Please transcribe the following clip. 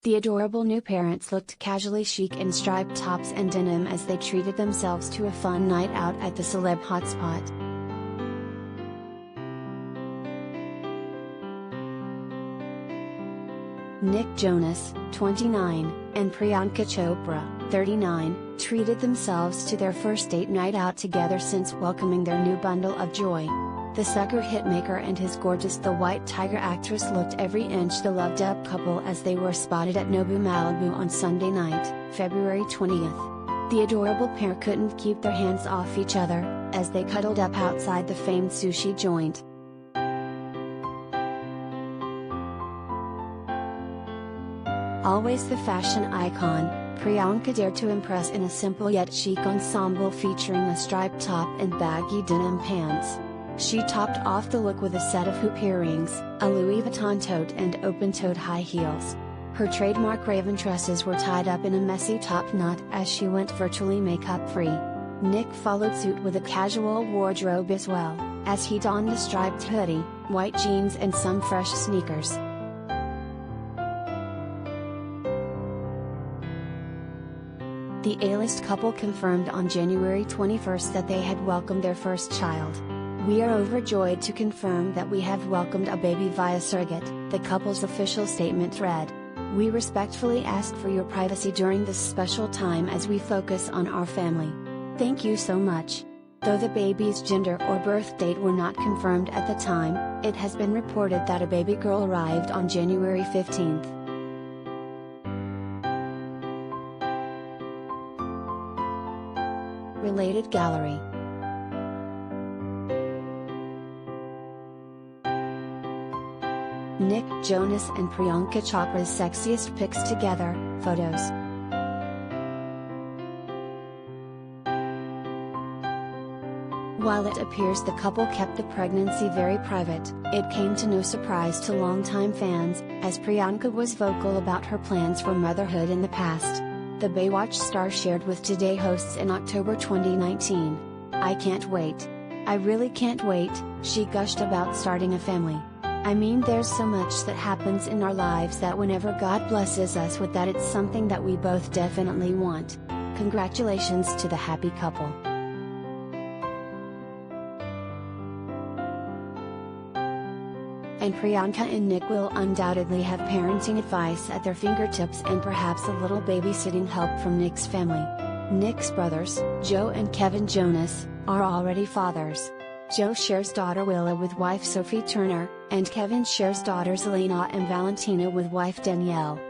The adorable new parents looked casually chic in striped tops and denim as they treated themselves to a fun night out at the celeb hotspot. Nick Jonas, 29, and Priyanka Chopra, 39, treated themselves to their first date night out together since welcoming their new bundle of joy. The sucker hitmaker and his gorgeous The White Tiger actress looked every inch the loved-up couple as they were spotted at Nobu Malibu on Sunday night, February 20th. The adorable pair couldn't keep their hands off each other, as they cuddled up outside the famed sushi joint. Always the fashion icon, Priyanka dared to impress in a simple yet chic ensemble featuring a striped top and baggy denim pants. She topped off the look with a set of hoop earrings, a Louis Vuitton tote and open-toed high heels. Her trademark raven tresses were tied up in a messy top knot as she went virtually makeup-free. Nick followed suit with a casual wardrobe as well, as he donned a striped hoodie, white jeans and some fresh sneakers. The A-list couple confirmed on January 21st that they had welcomed their first child. "We are overjoyed to confirm that we have welcomed a baby via Surrogate," the couple's official statement read. "We respectfully ask for your privacy during this special time as we focus on our family. Thank you so much." Though the baby's gender or birth date were not confirmed at the time, it has been reported that a baby girl arrived on January 15th. Related gallery. Nick Jonas and Priyanka Chopra's sexiest pics together, photos. While it appears the couple kept the pregnancy very private, it came to no surprise to longtime fans, as Priyanka was vocal about her plans for motherhood in the past. The Baywatch star shared with Today hosts in October 2019. "I can't wait. I really can't wait," she gushed about starting a family. "I mean, there's so much that happens in our lives that whenever God blesses us with that, it's something that we both definitely want. Congratulations to the happy couple." And Priyanka and Nick will undoubtedly have parenting advice at their fingertips and perhaps a little babysitting help from Nick's family. Nick's brothers, Joe and Kevin Jonas, are already fathers. Joe shares daughter Willa with wife Sophie Turner, and Kevin shares daughters Elena and Valentina with wife Danielle.